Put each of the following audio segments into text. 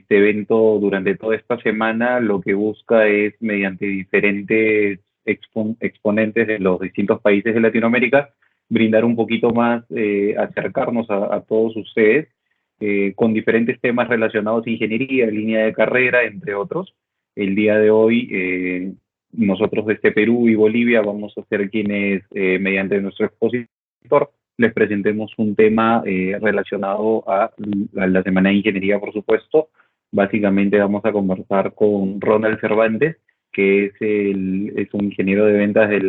Este evento durante toda esta semana lo que busca es, mediante diferentes exponentes de los distintos países de Latinoamérica, brindar un poquito más, acercarnos a todos ustedes con diferentes temas relacionados a ingeniería, línea de carrera, entre otros. El día de hoy, nosotros desde Perú y Bolivia vamos a ser quienes, mediante nuestro expositor, les presentemos un tema relacionado a la Semana de Ingeniería, por supuesto. Básicamente vamos a conversar con Ronald Cervantes, que es un ingeniero de ventas de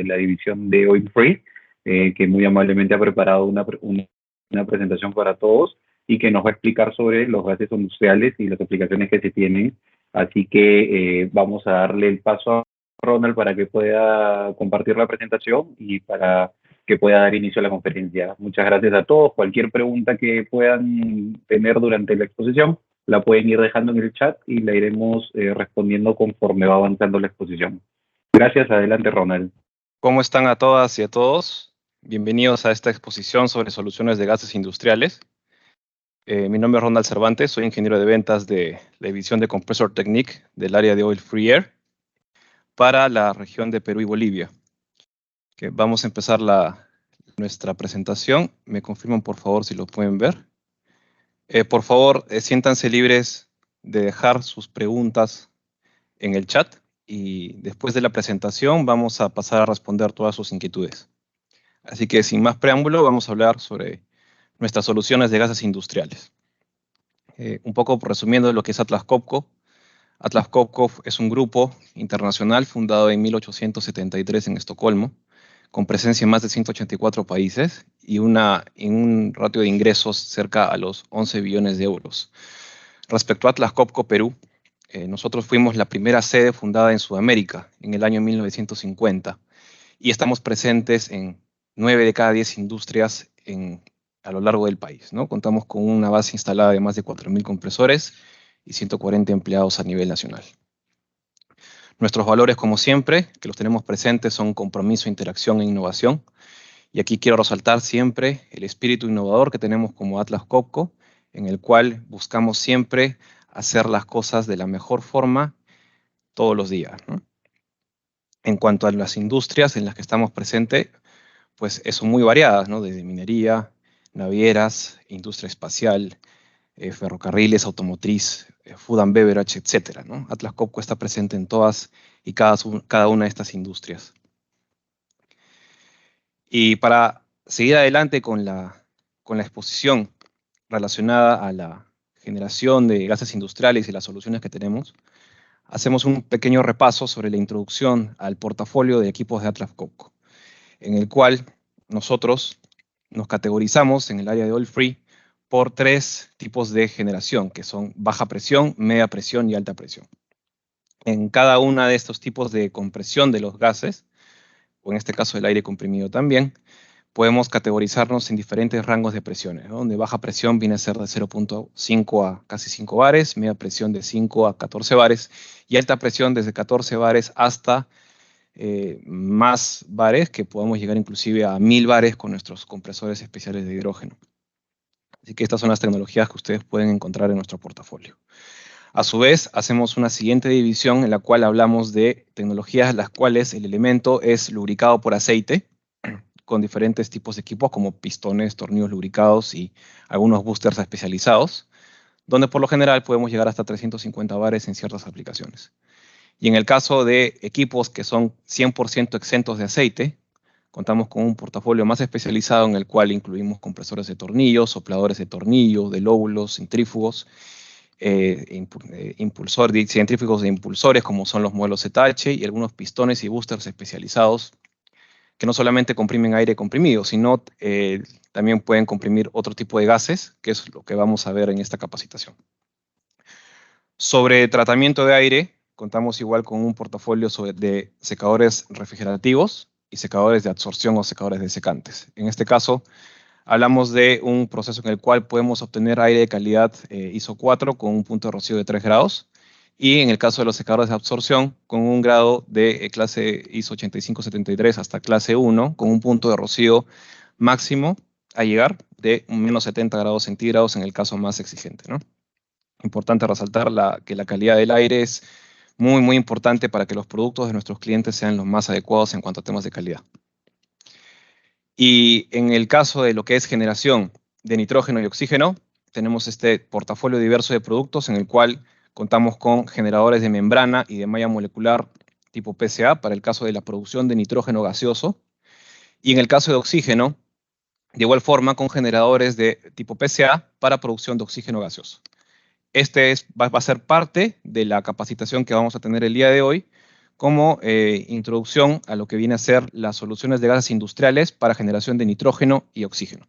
la división de Oil Free, que muy amablemente ha preparado una presentación para todos y que nos va a explicar sobre los gases industriales y las aplicaciones que se tienen. Así que vamos a darle el paso a Ronald para que pueda compartir la presentación y para que pueda dar inicio a la conferencia. Muchas gracias a todos. Cualquier pregunta que puedan tener durante la exposición la pueden ir dejando en el chat y la iremos respondiendo conforme va avanzando la exposición. Gracias. Adelante, Ronald. ¿Cómo están a todas y a todos? Bienvenidos a esta exposición sobre soluciones de gases industriales. Mi nombre es Ronald Cervantes, soy ingeniero de ventas de la división de Compressor Technique del área de Oil Free Air para la región de Perú y Bolivia. Vamos a empezar nuestra presentación. Me confirman, por favor, si lo pueden ver. Por favor, siéntanse libres de dejar sus preguntas en el chat y después de la presentación vamos a pasar a responder todas sus inquietudes. Así que sin más preámbulo, vamos a hablar sobre nuestras soluciones de gases industriales. Un poco resumiendo lo que es Atlas Copco. Atlas Copco es un grupo internacional fundado en 1873 en Estocolmo, con presencia en más de 184 países y un ratio de ingresos cerca a los 11 billones de euros. Respecto a Atlas Copco Perú, nosotros fuimos la primera sede fundada en Sudamérica en el año 1950 y estamos presentes en 9 de cada 10 industrias a lo largo del país, ¿no? Contamos con una base instalada de más de 4.000 compresores y 140 empleados a nivel nacional. Nuestros valores, como siempre, que los tenemos presentes, son compromiso, interacción e innovación. Y aquí quiero resaltar siempre el espíritu innovador que tenemos como Atlas Copco, en el cual buscamos siempre hacer las cosas de la mejor forma todos los días, ¿no? En cuanto a las industrias en las que estamos presentes, pues son muy variadas, ¿no? Desde minería, navieras, industria espacial, ferrocarriles, automotriz, food and beverage, etcétera, ¿no? Atlas Copco está presente en todas y cada una de estas industrias. Y para seguir adelante con la exposición relacionada a la generación de gases industriales y las soluciones que tenemos, hacemos un pequeño repaso sobre la introducción al portafolio de equipos de Atlas Copco, en el cual nosotros nos categorizamos en el área de Oil Free por 3 tipos de generación, que son baja presión, media presión y alta presión. En cada uno de estos tipos de compresión de los gases, o en este caso el aire comprimido también, podemos categorizarnos en diferentes rangos de presiones, ¿no? Donde baja presión viene a ser de 0.5 a casi 5 bares, media presión de 5 a 14 bares, y alta presión desde 14 bares hasta más bares, que podemos llegar inclusive a 1000 bares con nuestros compresores especiales de hidrógeno. Así que estas son las tecnologías que ustedes pueden encontrar en nuestro portafolio. A su vez, hacemos una siguiente división en la cual hablamos de tecnologías las cuales el elemento es lubricado por aceite, con diferentes tipos de equipos como pistones, tornillos lubricados y algunos boosters especializados, donde por lo general podemos llegar hasta 350 bares en ciertas aplicaciones. Y en el caso de equipos que son 100% exentos de aceite, contamos con un portafolio más especializado en el cual incluimos compresores de tornillos, sopladores de tornillo, de lóbulos, centrífugos, centrífugos de impulsores como son los modelos ZH y algunos pistones y boosters especializados que no solamente comprimen aire comprimido, sino también pueden comprimir otro tipo de gases, que es lo que vamos a ver en esta capacitación. Sobre tratamiento de aire, contamos igual con un portafolio de secadores refrigerativos y secadores de absorción o secadores de secantes. En este caso, hablamos de un proceso en el cual podemos obtener aire de calidad ISO 4 con un punto de rocío de 3 grados, y en el caso de los secadores de absorción, con un grado de clase ISO 8573 hasta clase 1, con un punto de rocío máximo a llegar de menos 70 grados centígrados en el caso más exigente, ¿no? Importante resaltar que la calidad del aire es muy, muy importante para que los productos de nuestros clientes sean los más adecuados en cuanto a temas de calidad. Y en el caso de lo que es generación de nitrógeno y oxígeno, tenemos este portafolio diverso de productos en el cual contamos con generadores de membrana y de malla molecular tipo PCA para el caso de la producción de nitrógeno gaseoso. Y en el caso de oxígeno, de igual forma con generadores de tipo PCA para producción de oxígeno gaseoso. Va a ser parte de la capacitación que vamos a tener el día de hoy como introducción a lo que viene a ser las soluciones de gases industriales para generación de nitrógeno y oxígeno.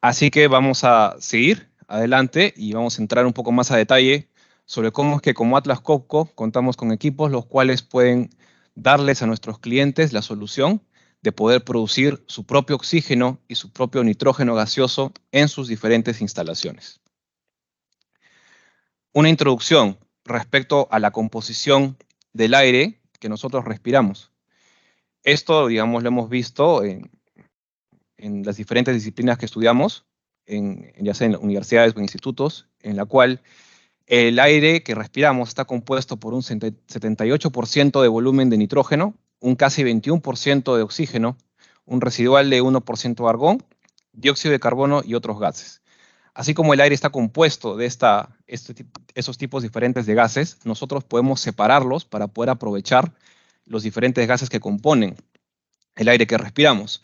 Así que vamos a seguir adelante y vamos a entrar un poco más a detalle sobre cómo es que como Atlas Copco contamos con equipos los cuales pueden darles a nuestros clientes la solución de poder producir su propio oxígeno y su propio nitrógeno gaseoso en sus diferentes instalaciones. Una introducción respecto a la composición del aire que nosotros respiramos. Esto, digamos, lo hemos visto en las diferentes disciplinas que estudiamos, ya sea en universidades o institutos, en la cual el aire que respiramos está compuesto por un 78% de volumen de nitrógeno, un casi 21% de oxígeno, un residual de 1% de argón, dióxido de carbono y otros gases. Así como el aire está compuesto de esos tipos diferentes de gases, nosotros podemos separarlos para poder aprovechar los diferentes gases que componen el aire que respiramos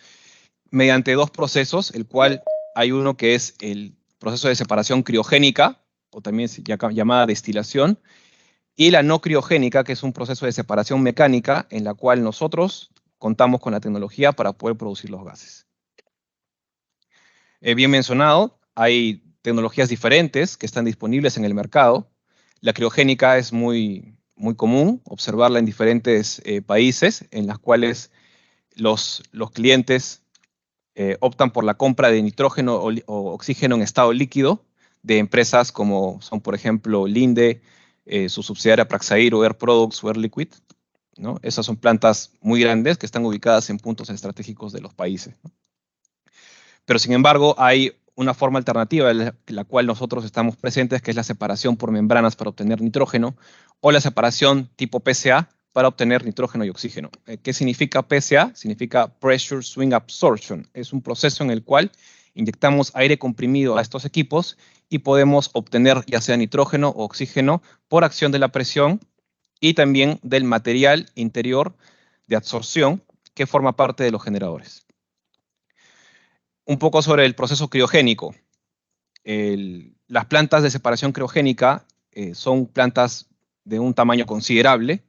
mediante dos procesos, el cual hay uno que es el proceso de separación criogénica, o también llamada destilación, y la no criogénica, que es un proceso de separación mecánica en la cual nosotros contamos con la tecnología para poder producir los gases. Bien mencionado, hay tecnologías diferentes que están disponibles en el mercado. La criogénica es muy, muy común observarla en diferentes países en las cuales los clientes optan por la compra de nitrógeno o oxígeno en estado líquido de empresas como son, por ejemplo, Linde, su subsidiaria Praxair o Air Products o Air Liquid, ¿no? Esas son plantas muy grandes que están ubicadas en puntos estratégicos de los países, ¿no? Pero sin embargo, hay una forma alternativa en la cual nosotros estamos presentes, que es la separación por membranas para obtener nitrógeno, o la separación tipo PCA para obtener nitrógeno y oxígeno. ¿Qué significa PCA? Significa Pressure Swing Absorption. Es un proceso en el cual inyectamos aire comprimido a estos equipos y podemos obtener ya sea nitrógeno o oxígeno por acción de la presión y también del material interior de absorción que forma parte de los generadores. Un poco sobre el proceso criogénico. Las plantas de separación criogénica son plantas de un tamaño considerable.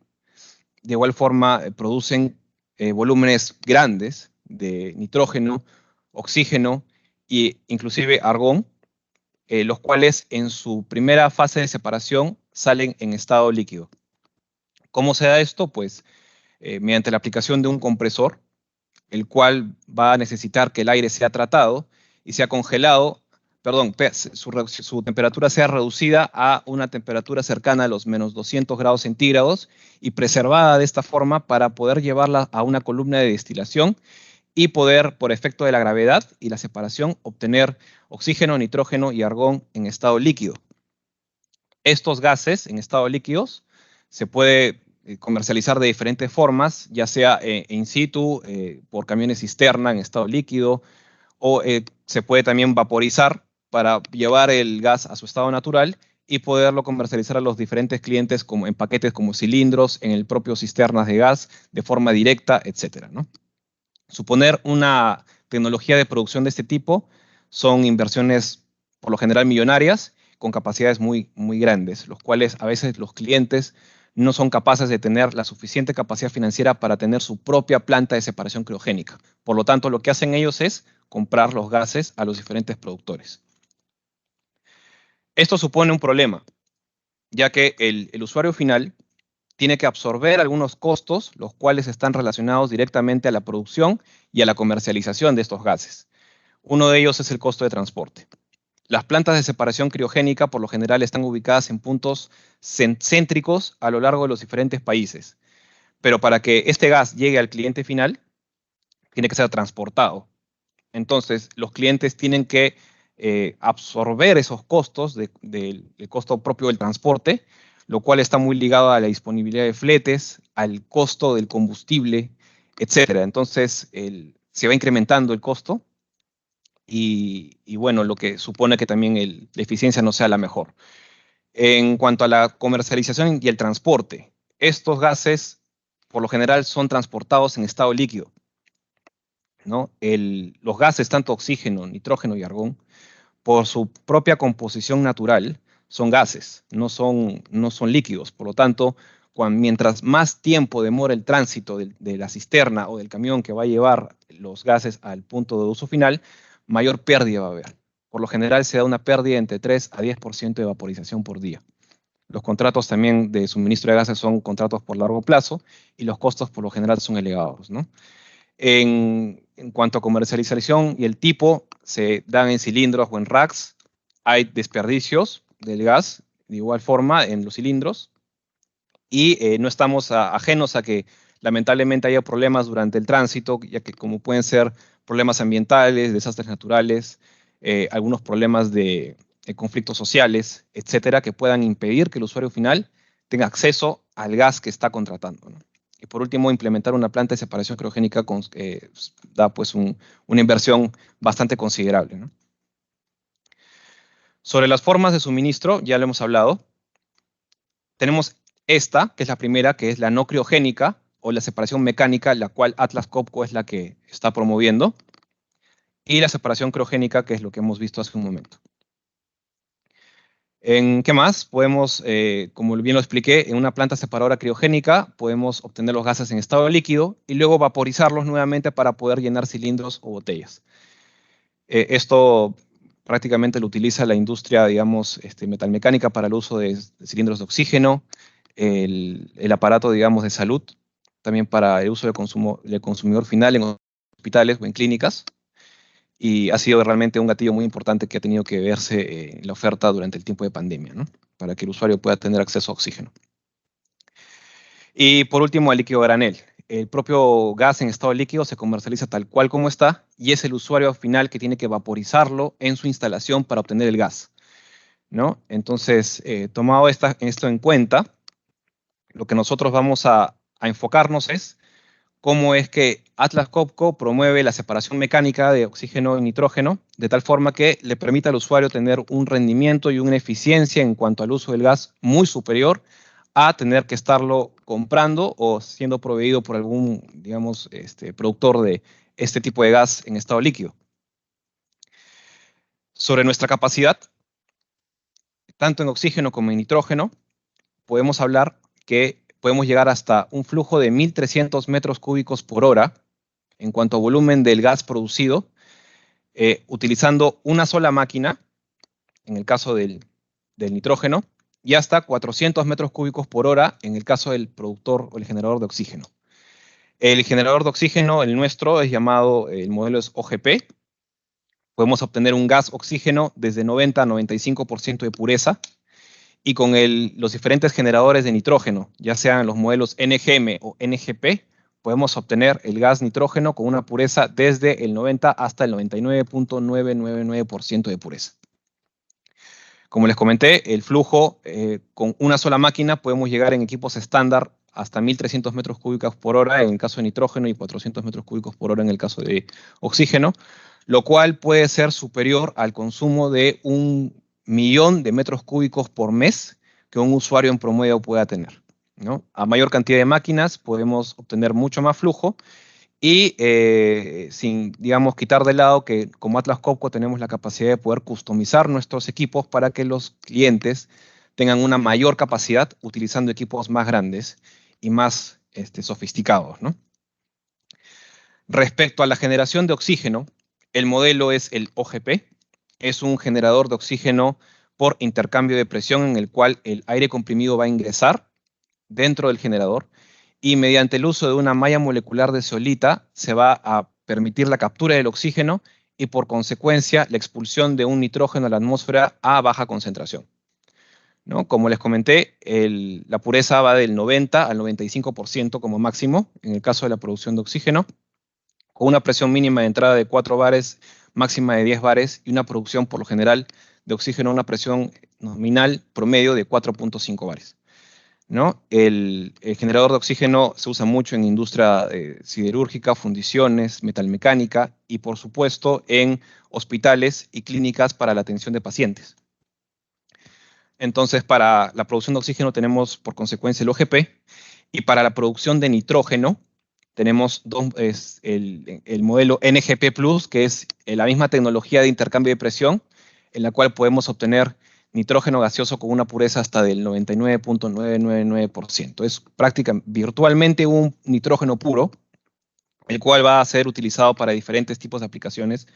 De igual forma, producen volúmenes grandes de nitrógeno, oxígeno e inclusive argón, los cuales en su primera fase de separación salen en estado líquido. ¿Cómo se da esto? Pues mediante la aplicación de un compresor, el cual va a necesitar que el aire sea tratado y sea congelado, su temperatura sea reducida a una temperatura cercana a los menos 200 grados centígrados y preservada de esta forma para poder llevarla a una columna de destilación y poder, por efecto de la gravedad y la separación, obtener oxígeno, nitrógeno y argón en estado líquido. Estos gases en estado líquidos se puede comercializar de diferentes formas, ya sea in situ, por camiones cisterna en estado líquido, o se puede también vaporizar para llevar el gas a su estado natural y poderlo comercializar a los diferentes clientes como en paquetes como cilindros, en el propio cisternas de gas, de forma directa, etcétera, ¿no? Suponer una tecnología de producción de este tipo son inversiones por lo general millonarias con capacidades muy, muy grandes, los cuales a veces los clientes no son capaces de tener la suficiente capacidad financiera para tener su propia planta de separación criogénica. Por lo tanto, lo que hacen ellos es comprar los gases a los diferentes productores. Esto supone un problema, ya que el usuario final tiene que absorber algunos costos, los cuales están relacionados directamente a la producción y a la comercialización de estos gases. Uno de ellos es el costo de transporte. Las plantas de separación criogénica por lo general están ubicadas en puntos céntricos a lo largo de los diferentes países. Pero para que este gas llegue al cliente final, tiene que ser transportado. Entonces, los clientes tienen que absorber esos costos del costo propio del transporte, lo cual está muy ligado a la disponibilidad de fletes, al costo del combustible, etcétera. Entonces, se va incrementando el costo y bueno, lo que supone que también la eficiencia no sea la mejor. En cuanto a la comercialización y el transporte, estos gases por lo general son transportados en estado líquido, ¿no? Los gases, tanto oxígeno, nitrógeno y argón, por su propia composición natural, son gases, no son líquidos. Por lo tanto, mientras más tiempo demora el tránsito de la cisterna o del camión que va a llevar los gases al punto de uso final, mayor pérdida va a haber. Por lo general se da una pérdida entre 3 a 10% de vaporización por día. Los contratos también de suministro de gases son contratos por largo plazo y los costos por lo general son elevados, ¿no? En cuanto a comercialización y el tipo, se dan en cilindros o en racks. Hay desperdicios del gas, de igual forma, en los cilindros. Y no estamos ajenos a que lamentablemente haya problemas durante el tránsito, ya que como pueden ser problemas ambientales, desastres naturales, algunos problemas de conflictos sociales, etcétera, que puedan impedir que el usuario final tenga acceso al gas que está contratando, ¿no? Y por último, implementar una planta de separación criogénica da pues una inversión bastante considerable, ¿no? Sobre las formas de suministro, ya lo hemos hablado. Tenemos esta, que es la primera, que es la no criogénica o la separación mecánica, la cual Atlas Copco es la que está promoviendo. Y la separación criogénica, que es lo que hemos visto hace un momento. ¿En qué más? Podemos, como bien lo expliqué, en una planta separadora criogénica podemos obtener los gases en estado líquido y luego vaporizarlos nuevamente para poder llenar cilindros o botellas. Esto prácticamente lo utiliza la industria, digamos, metalmecánica para el uso de cilindros de oxígeno, el aparato, digamos, de salud, también para el uso del consumidor final en hospitales o en clínicas. Y ha sido realmente un gatillo muy importante que ha tenido que verse en la oferta durante el tiempo de pandemia, ¿no? Para que el usuario pueda tener acceso a oxígeno. Y por último, el líquido granel. El propio gas en estado líquido se comercializa tal cual como está y es el usuario final que tiene que vaporizarlo en su instalación para obtener el gas, ¿no? Entonces, tomado esto en cuenta, lo que nosotros vamos a enfocarnos es cómo es que Atlas Copco promueve la separación mecánica de oxígeno y nitrógeno, de tal forma que le permita al usuario tener un rendimiento y una eficiencia en cuanto al uso del gas muy superior a tener que estarlo comprando o siendo proveído por algún, digamos, productor de este tipo de gas en estado líquido. Sobre nuestra capacidad, tanto en oxígeno como en nitrógeno, podemos hablar que podemos llegar hasta un flujo de 1.300 metros cúbicos por hora en cuanto a volumen del gas producido, utilizando una sola máquina, en el caso del nitrógeno, y hasta 400 metros cúbicos por hora en el caso del productor o el generador de oxígeno. El generador de oxígeno, el nuestro, es llamado, el modelo es OGP. Podemos obtener un gas oxígeno desde 90 a 95% de pureza, y con los diferentes generadores de nitrógeno, ya sean los modelos NGM o NGP, podemos obtener el gas nitrógeno con una pureza desde el 90 hasta el 99.999% de pureza. Como les comenté, el flujo con una sola máquina podemos llegar en equipos estándar hasta 1.300 metros cúbicos por hora en el caso de nitrógeno y 400 metros cúbicos por hora en el caso de oxígeno, lo cual puede ser superior al consumo de 1.000.000 de metros cúbicos por mes que un usuario en promedio pueda tener, ¿no? A mayor cantidad de máquinas podemos obtener mucho más flujo y sin, digamos, quitar de lado que como Atlas Copco tenemos la capacidad de poder customizar nuestros equipos para que los clientes tengan una mayor capacidad utilizando equipos más grandes y más sofisticados, ¿no? Respecto a la generación de oxígeno, el modelo es el OGP. Es un generador de oxígeno por intercambio de presión en el cual el aire comprimido va a ingresar dentro del generador y mediante el uso de una malla molecular de zeolita se va a permitir la captura del oxígeno y por consecuencia la expulsión de un nitrógeno a la atmósfera a baja concentración, ¿no? Como les comenté, la pureza va del 90 al 95% como máximo en el caso de la producción de oxígeno, con una presión mínima de entrada de 4 bares máxima de 10 bares y una producción por lo general de oxígeno a una presión nominal promedio de 4.5 bares, ¿no? El generador de oxígeno se usa mucho en industria siderúrgica, fundiciones, metalmecánica y, por supuesto, en hospitales y clínicas para la atención de pacientes. Entonces, para la producción de oxígeno tenemos, por consecuencia, el OGP, y para la producción de nitrógeno tenemos el modelo NGP+, que es la misma tecnología de intercambio de presión, en la cual podemos obtener nitrógeno gaseoso con una pureza hasta del 99.999%. Es virtualmente un nitrógeno puro, el cual va a ser utilizado para diferentes tipos de aplicaciones,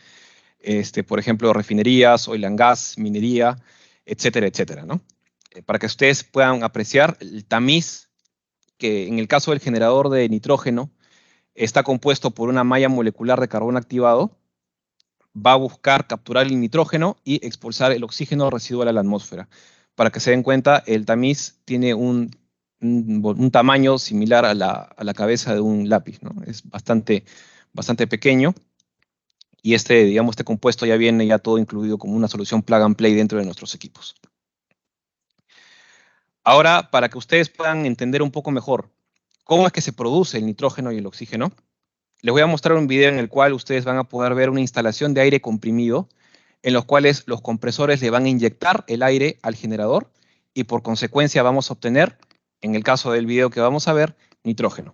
por ejemplo, refinerías, oil and gas, minería, etcétera, etcétera, ¿no? Para que ustedes puedan apreciar el tamiz, que en el caso del generador de nitrógeno está compuesto por una malla molecular de carbono activado, va a buscar capturar el nitrógeno y expulsar el oxígeno residual a la atmósfera. Para que se den cuenta, el tamiz tiene un tamaño similar a la cabeza de un lápiz, ¿no? Es bastante pequeño, y este compuesto ya viene todo incluido como una solución plug and play dentro de nuestros equipos. Ahora, para que ustedes puedan entender un poco mejor cómo es que se produce el nitrógeno y el oxígeno, les voy a mostrar un video en el cual ustedes van a poder ver una instalación de aire comprimido, en los cuales los compresores le van a inyectar el aire al generador y por consecuencia vamos a obtener, en el caso del video que vamos a ver, nitrógeno.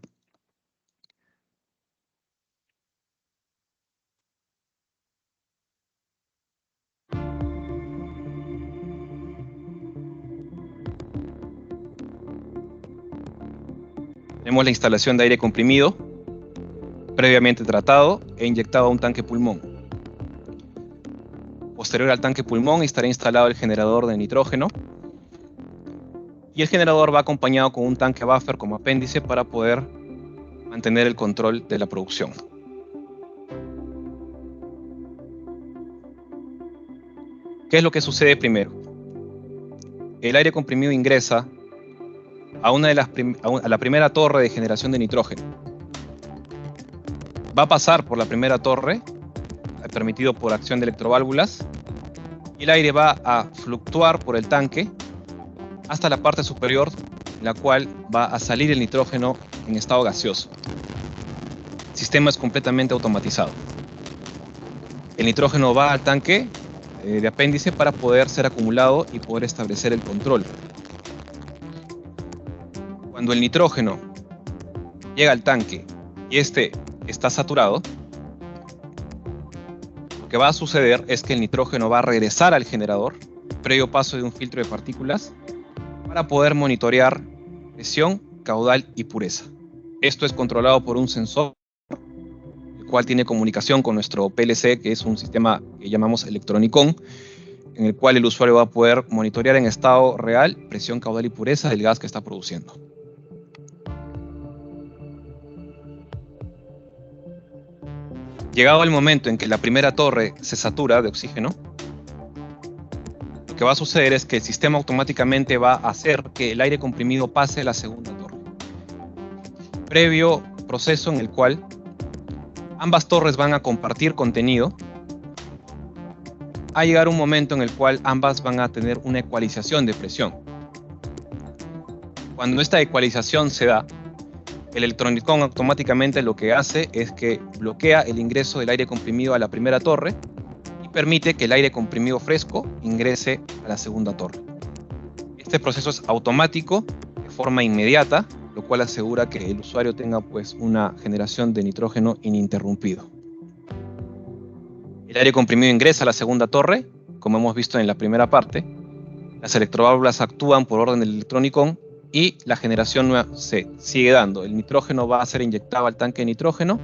Tenemos la instalación de aire comprimido, previamente tratado e inyectado a un tanque pulmón. Posterior al tanque pulmón estará instalado el generador de nitrógeno, y el generador va acompañado con un tanque buffer como apéndice para poder mantener el control de la producción. ¿Qué es lo que sucede primero? El aire comprimido ingresa a la primera torre de generación de nitrógeno. Va a pasar por la primera torre, permitido por acción de electroválvulas, y el aire va a fluctuar por el tanque hasta la parte superior, en la cual va a salir el nitrógeno en estado gaseoso. El sistema es completamente automatizado. El nitrógeno va al tanque de apéndice para poder ser acumulado y poder establecer el control. Cuando el nitrógeno llega al tanque y este está saturado, lo que va a suceder es que el nitrógeno va a regresar al generador, previo paso de un filtro de partículas, para poder monitorear presión, caudal y pureza. Esto es controlado por un sensor, el cual tiene comunicación con nuestro PLC, que es un sistema que llamamos Electronicon, en el cual el usuario va a poder monitorear en estado real presión, caudal y pureza del gas que está produciendo. Llegado el momento en que la primera torre se satura de oxígeno, lo que va a suceder es que el sistema automáticamente va a hacer que el aire comprimido pase a la segunda torre. Previo proceso en el cual ambas torres van a compartir contenido, a llegar un momento en el cual ambas van a tener una ecualización de presión. Cuando esta ecualización se da, el Electronicon automáticamente lo que hace es que bloquea el ingreso del aire comprimido a la primera torre y permite que el aire comprimido fresco ingrese a la segunda torre. Este proceso es automático, de forma inmediata, lo cual asegura que el usuario tenga una generación de nitrógeno ininterrumpido. El aire comprimido ingresa a la segunda torre, como hemos visto en la primera parte. Las electroválvulas actúan por orden del Electronicon y la generación se sigue dando. El nitrógeno va a ser inyectado al tanque de nitrógeno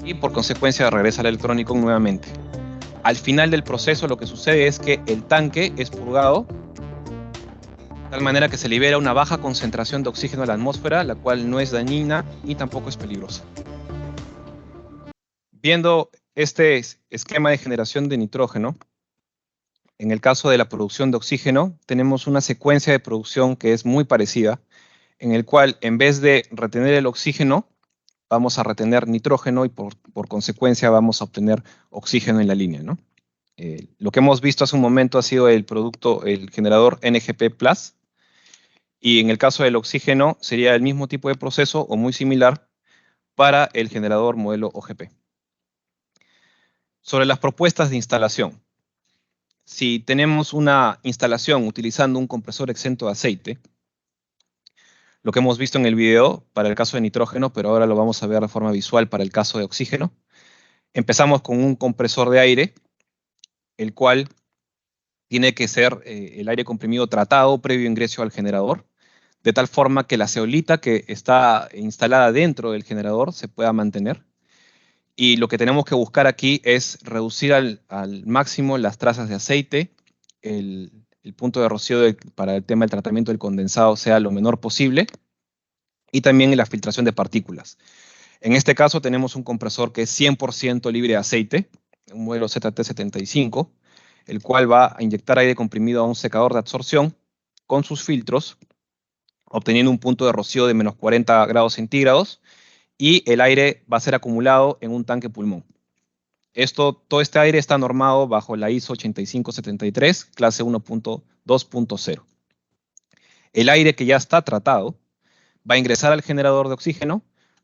y por consecuencia regresa al Electronicon nuevamente. Al final del proceso lo que sucede es que el tanque es purgado de tal manera que se libera una baja concentración de oxígeno a la atmósfera, la cual no es dañina ni tampoco es peligrosa. Viendo este esquema de generación de nitrógeno, en el caso de la producción de oxígeno, tenemos una secuencia de producción que es muy parecida, en el cual en vez de retener el oxígeno vamos a retener nitrógeno y por consecuencia vamos a obtener oxígeno en la línea, ¿no? Lo que hemos visto hace un momento ha sido el generador NGP+, y en el caso del oxígeno sería el mismo tipo de proceso o muy similar para el generador modelo OGP. Sobre las propuestas de instalación. Si tenemos una instalación utilizando un compresor exento de aceite, lo que hemos visto en el video para el caso de nitrógeno, pero ahora lo vamos a ver de forma visual para el caso de oxígeno, empezamos con un compresor de aire, el cual tiene que ser el aire comprimido tratado previo ingreso al generador, de tal forma que la zeolita que está instalada dentro del generador se pueda mantener. Y lo que tenemos que buscar aquí es reducir al máximo las trazas de aceite, el punto de rocío para el tema del tratamiento del condensado sea lo menor posible, y también la filtración de partículas. En este caso tenemos un compresor que es 100% libre de aceite, un modelo ZT75, el cual va a inyectar aire comprimido a un secador de absorción con sus filtros, obteniendo un punto de rocío de menos 40 grados centígrados, y el aire va a ser acumulado en un tanque pulmón. Todo este aire está normado bajo la ISO 8573, clase 1.2.0. El aire que ya está tratado va a ingresar al generador de oxígeno,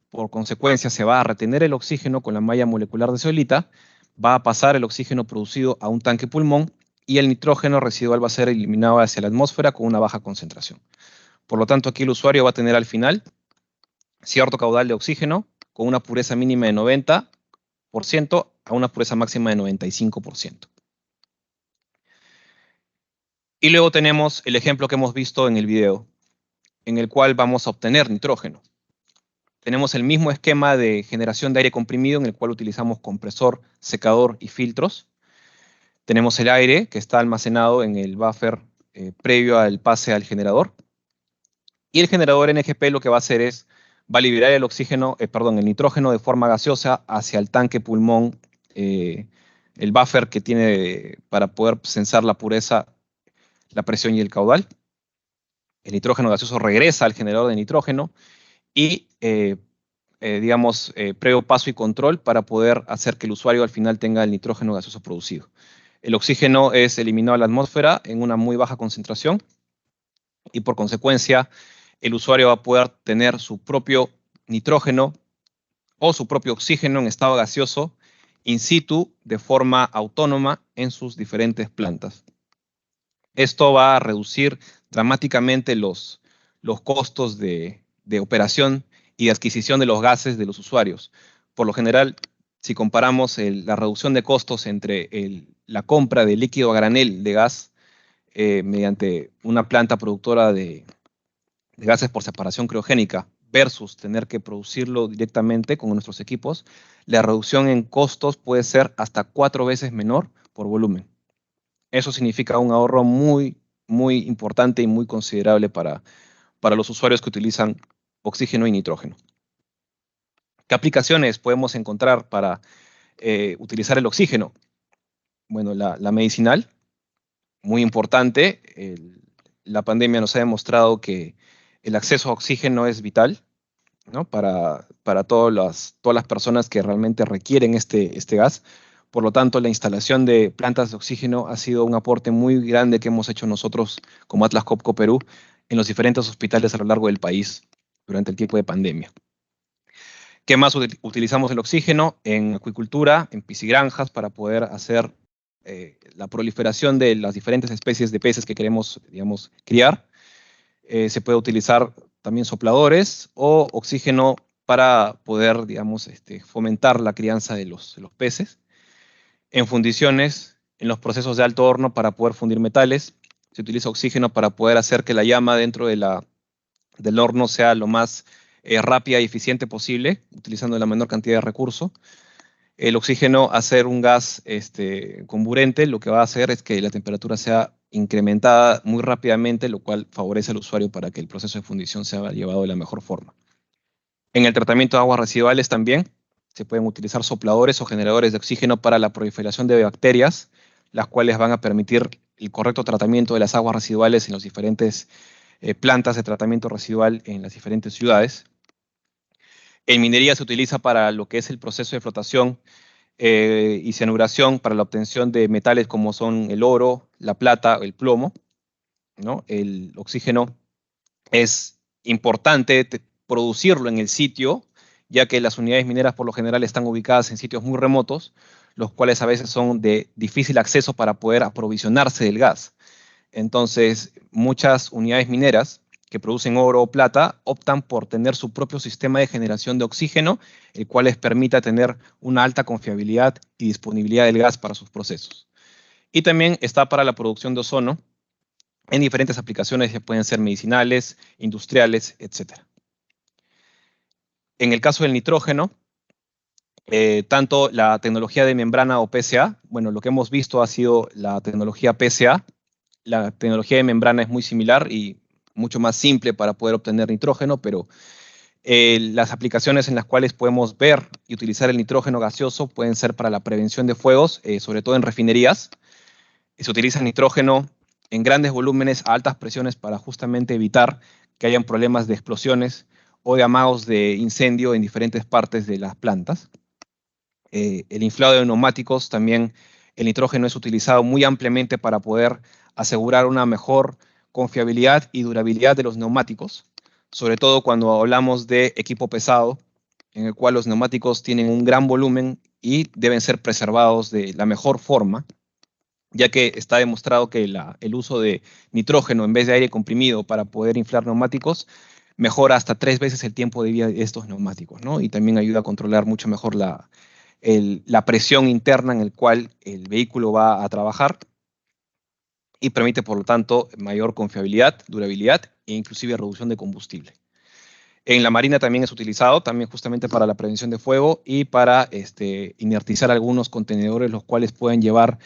por consecuencia se va a retener el oxígeno con la malla molecular de zeolita, va a pasar el oxígeno producido a un tanque pulmón y el nitrógeno residual va a ser eliminado hacia la atmósfera con una baja concentración. Por lo tanto, aquí el usuario va a tener al final cierto caudal de oxígeno con una pureza mínima de 90% a una pureza máxima de 95%. Y luego tenemos el ejemplo que hemos visto en el video, en el cual vamos a obtener nitrógeno. Tenemos el mismo esquema de generación de aire comprimido en el cual utilizamos compresor, secador y filtros. Tenemos el aire que está almacenado en el buffer previo al pase al generador. Y el generador NGP lo que va a hacer es, va a liberar el el nitrógeno de forma gaseosa hacia el tanque pulmón, el buffer que tiene para poder sensar la pureza, la presión y el caudal. El nitrógeno gaseoso regresa al generador de nitrógeno y, previo paso y control para poder hacer que el usuario al final tenga el nitrógeno gaseoso producido. El oxígeno es eliminado a la atmósfera en una muy baja concentración y por consecuencia el usuario va a poder tener su propio nitrógeno o su propio oxígeno en estado gaseoso in situ de forma autónoma en sus diferentes plantas. Esto va a reducir dramáticamente los costos de operación y de adquisición de los gases de los usuarios. Por lo general, si comparamos la reducción de costos entre la compra de líquido a granel de gas mediante una planta productora de gases por separación criogénica versus tener que producirlo directamente con nuestros equipos, la reducción en costos puede ser hasta 4 veces menor por volumen. Eso significa un ahorro muy, muy importante y muy considerable para los usuarios que utilizan oxígeno y nitrógeno. ¿Qué aplicaciones podemos encontrar para utilizar el oxígeno? Bueno, la medicinal, muy importante. La pandemia nos ha demostrado que el acceso a oxígeno es vital, ¿no? para todas las personas que realmente requieren este gas. Por lo tanto, la instalación de plantas de oxígeno ha sido un aporte muy grande que hemos hecho nosotros como Atlas Copco Perú en los diferentes hospitales a lo largo del país durante el tiempo de pandemia. ¿Qué más utilizamos el oxígeno? En acuicultura, en piscigranjas, para poder hacer la proliferación de las diferentes especies de peces que queremos, digamos, criar. Se puede utilizar también sopladores o oxígeno para poder, digamos, fomentar la crianza de los peces. En fundiciones, en los procesos de alto horno para poder fundir metales, se utiliza oxígeno para poder hacer que la llama dentro del horno sea lo más rápida y eficiente posible, utilizando la menor cantidad de recursos. El oxígeno, al ser un gas comburente, lo que va a hacer es que la temperatura sea incrementada muy rápidamente, lo cual favorece al usuario para que el proceso de fundición sea llevado de la mejor forma. En el tratamiento de aguas residuales también se pueden utilizar sopladores o generadores de oxígeno para la proliferación de bacterias, las cuales van a permitir el correcto tratamiento de las aguas residuales en las diferentes plantas de tratamiento residual en las diferentes ciudades. En minería se utiliza para lo que es el proceso de flotación y cianuración para la obtención de metales como son el oro, la plata, el plomo, ¿no? El oxígeno es importante producirlo en el sitio, ya que las unidades mineras por lo general están ubicadas en sitios muy remotos, los cuales a veces son de difícil acceso para poder aprovisionarse del gas. Entonces, muchas unidades mineras que producen oro o plata optan por tener su propio sistema de generación de oxígeno, el cual les permita tener una alta confiabilidad y disponibilidad del gas para sus procesos. Y también está para la producción de ozono en diferentes aplicaciones que pueden ser medicinales, industriales, etc. En el caso del nitrógeno, tanto la tecnología de membrana o PCA, bueno, lo que hemos visto ha sido la tecnología PCA. La tecnología de membrana es muy similar y mucho más simple para poder obtener nitrógeno, pero las aplicaciones en las cuales podemos ver y utilizar el nitrógeno gaseoso pueden ser para la prevención de fuegos, sobre todo en refinerías. Se utiliza nitrógeno en grandes volúmenes a altas presiones para justamente evitar que hayan problemas de explosiones o de amagos de incendio en diferentes partes de las plantas. El inflado de neumáticos también, el nitrógeno es utilizado muy ampliamente para poder asegurar una mejor confiabilidad y durabilidad de los neumáticos, sobre todo cuando hablamos de equipo pesado, en el cual los neumáticos tienen un gran volumen y deben ser preservados de la mejor forma, ya que está demostrado que el uso de nitrógeno en vez de aire comprimido para poder inflar neumáticos mejora hasta 3 veces el tiempo de vida de estos neumáticos, ¿no? Y también ayuda a controlar mucho mejor la presión interna en el cual el vehículo va a trabajar y permite, por lo tanto, mayor confiabilidad, durabilidad e inclusive reducción de combustible. En la marina también es utilizado, también justamente para la prevención de fuego y para inertizar algunos contenedores los cuales pueden llevar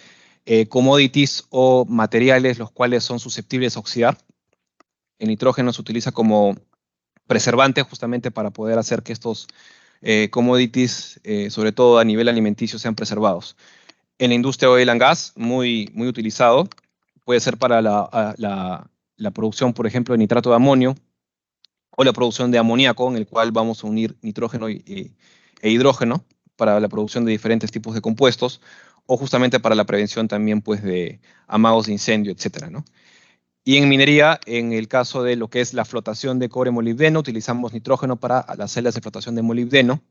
commodities o materiales los cuales son susceptibles a oxidar. El nitrógeno se utiliza como preservante justamente para poder hacer que estos commodities, sobre todo a nivel alimenticio, sean preservados. En la industria oil and gas, muy utilizado, puede ser para la producción, por ejemplo, de nitrato de amonio o la producción de amoníaco, en el cual vamos a unir nitrógeno e hidrógeno para la producción de diferentes tipos de compuestos, o justamente para la prevención también pues, de amagos de incendio, etcétera, ¿no? Y en minería, en el caso de lo que es la flotación de cobre molibdeno, utilizamos nitrógeno para las celdas de flotación de molibdeno,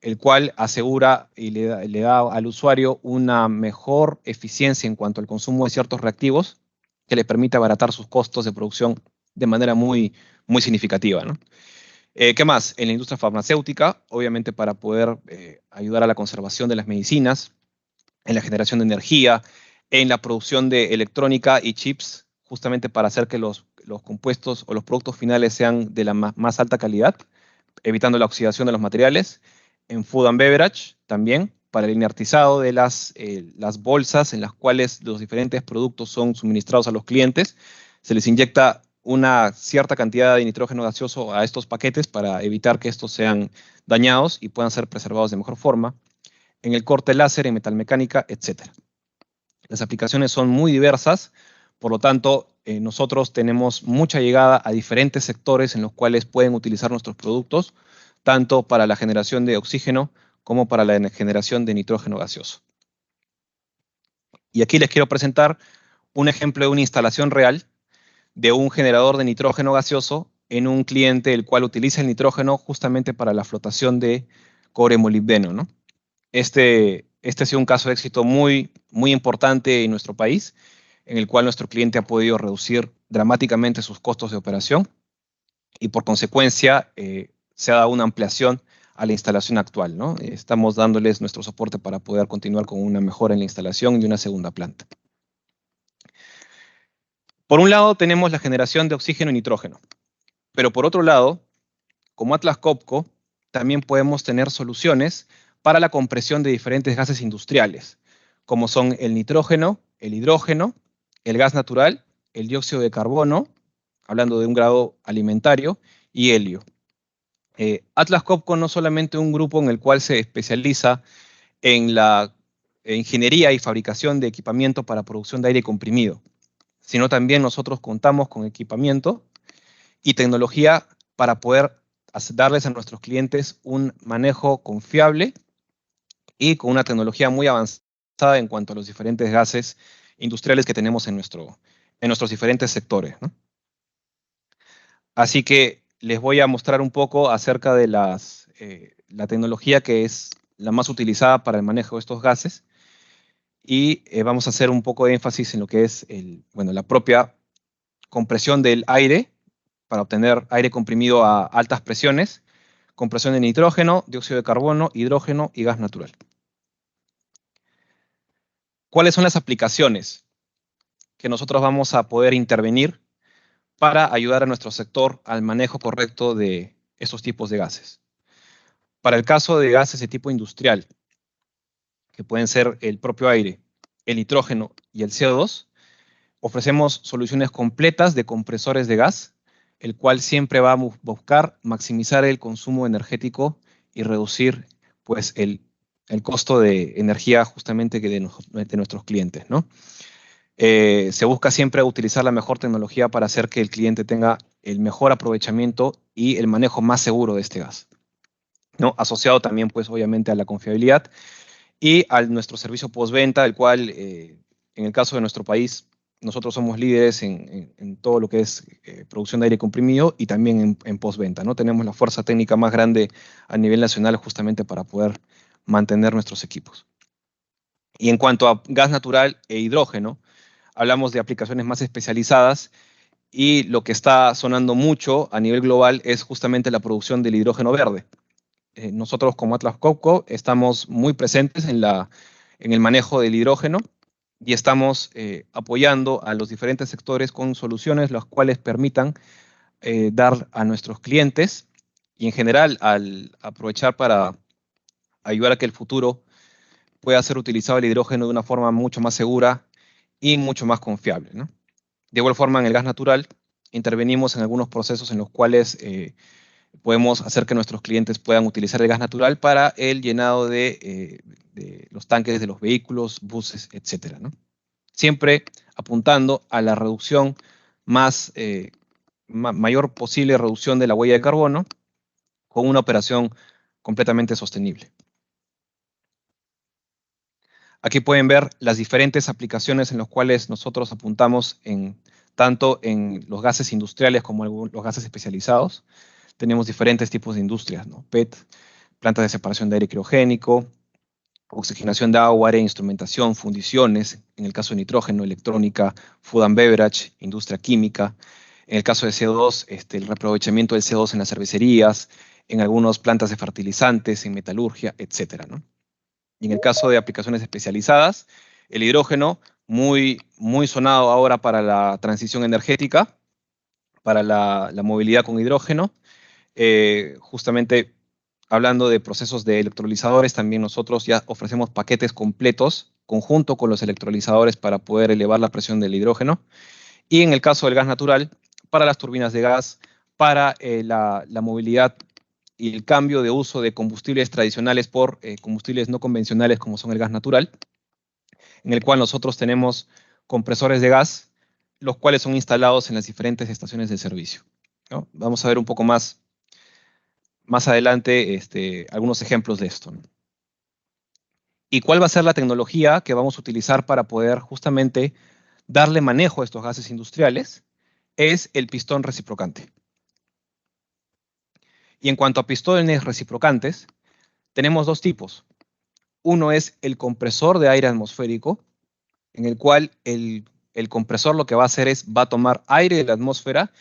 el cual asegura y le da al usuario una mejor eficiencia en cuanto al consumo de ciertos reactivos, que le permite abaratar sus costos de producción de manera muy significativa, ¿no? ¿Qué más? En la industria farmacéutica, obviamente para poder ayudar a la conservación de las medicinas, en la generación de energía, en la producción de electrónica y chips, justamente para hacer que los compuestos o los productos finales sean de la más alta calidad, evitando la oxidación de los materiales. En food and beverage también, para el inertizado de las bolsas en las cuales los diferentes productos son suministrados a los clientes, se les inyecta una cierta cantidad de nitrógeno gaseoso a estos paquetes para evitar que estos sean dañados y puedan ser preservados de mejor forma. En el corte láser, en metalmecánica, etc. Las aplicaciones son muy diversas, por lo tanto, nosotros tenemos mucha llegada a diferentes sectores en los cuales pueden utilizar nuestros productos, tanto para la generación de oxígeno como para la generación de nitrógeno gaseoso. Y aquí les quiero presentar un ejemplo de una instalación real de un generador de nitrógeno gaseoso en un cliente el cual utiliza el nitrógeno justamente para la flotación de cobre molibdeno, ¿no? Este ha sido un caso de éxito muy importante en nuestro país, en el cual nuestro cliente ha podido reducir dramáticamente sus costos de operación y por consecuencia se ha dado una ampliación a la instalación actual, ¿no? Estamos dándoles nuestro soporte para poder continuar con una mejora en la instalación y una segunda planta. Por un lado tenemos la generación de oxígeno y nitrógeno, pero por otro lado, como Atlas Copco, también podemos tener soluciones para la compresión de diferentes gases industriales, como son el nitrógeno, el hidrógeno, el gas natural, el dióxido de carbono, hablando de un grado alimentario, y helio. Atlas Copco no solamente un grupo en el cual se especializa en la ingeniería y fabricación de equipamiento para producción de aire comprimido, sino también nosotros contamos con equipamiento y tecnología para poder darles a nuestros clientes un manejo confiable y con una tecnología muy avanzada en cuanto a los diferentes gases industriales que tenemos en nuestros diferentes sectores, ¿no? Así que les voy a mostrar un poco acerca de la tecnología que es la más utilizada para el manejo de estos gases y vamos a hacer un poco de énfasis en lo que es la propia compresión del aire para obtener aire comprimido a altas presiones, compresión de nitrógeno, dióxido de carbono, hidrógeno y gas natural. ¿Cuáles son las aplicaciones que nosotros vamos a poder intervenir para ayudar a nuestro sector al manejo correcto de estos tipos de gases? Para el caso de gases de tipo industrial, que pueden ser el propio aire, el nitrógeno y el CO2, ofrecemos soluciones completas de compresores de gas, el cual siempre va a buscar maximizar el consumo energético y reducir pues, el costo de energía justamente de nuestros clientes, ¿no? Se busca siempre utilizar la mejor tecnología para hacer que el cliente tenga el mejor aprovechamiento y el manejo más seguro de este gas, ¿no? Asociado también, pues, obviamente a la confiabilidad y a nuestro servicio postventa, el cual, en el caso de nuestro país, nosotros somos líderes en todo lo que es producción de aire comprimido y también en postventa, ¿no? Tenemos la fuerza técnica más grande a nivel nacional justamente para poder mantener nuestros equipos. Y en cuanto a gas natural e hidrógeno, hablamos de aplicaciones más especializadas y lo que está sonando mucho a nivel global es justamente la producción del hidrógeno verde. Nosotros como Atlas Copco estamos muy presentes en el manejo del hidrógeno y estamos apoyando a los diferentes sectores con soluciones las cuales permitan dar a nuestros clientes y en general al aprovechar para ayudar a que el futuro pueda ser utilizado el hidrógeno de una forma mucho más segura y mucho más confiable, ¿no? De igual forma, en el gas natural, intervenimos en algunos procesos en los cuales podemos hacer que nuestros clientes puedan utilizar el gas natural para el llenado de los tanques de los vehículos, buses, etcétera, ¿no? Siempre apuntando a la reducción mayor posible reducción de la huella de carbono con una operación completamente sostenible. Aquí pueden ver las diferentes aplicaciones en las cuales nosotros apuntamos tanto en los gases industriales como en los gases especializados. Tenemos diferentes tipos de industrias, ¿no? PET, plantas de separación de aire criogénico, oxigenación de agua, área de instrumentación, fundiciones, en el caso de nitrógeno, electrónica, food and beverage, industria química. En el caso de CO2, el reaprovechamiento del CO2 en las cervecerías, en algunas plantas de fertilizantes, en metalurgia, etcétera, ¿no? Y en el caso de aplicaciones especializadas, el hidrógeno, muy sonado ahora para la transición energética, para la movilidad con hidrógeno. Justamente hablando de procesos de electrolizadores, también nosotros ya ofrecemos paquetes completos, conjunto con los electrolizadores para poder elevar la presión del hidrógeno. Y en el caso del gas natural, para las turbinas de gas, para la movilidad y el cambio de uso de combustibles tradicionales por combustibles no convencionales como son el gas natural, en el cual nosotros tenemos compresores de gas, los cuales son instalados en las diferentes estaciones de servicio, ¿no? Vamos a ver un poco más adelante algunos ejemplos de esto, ¿no? ¿Y cuál va a ser la tecnología que vamos a utilizar para poder justamente darle manejo a estos gases industriales? Es el pistón reciprocante. Y en cuanto a pistones reciprocantes, tenemos dos tipos. Uno es el compresor de aire atmosférico, en el cual el compresor lo que va a hacer va a tomar aire de la atmósfera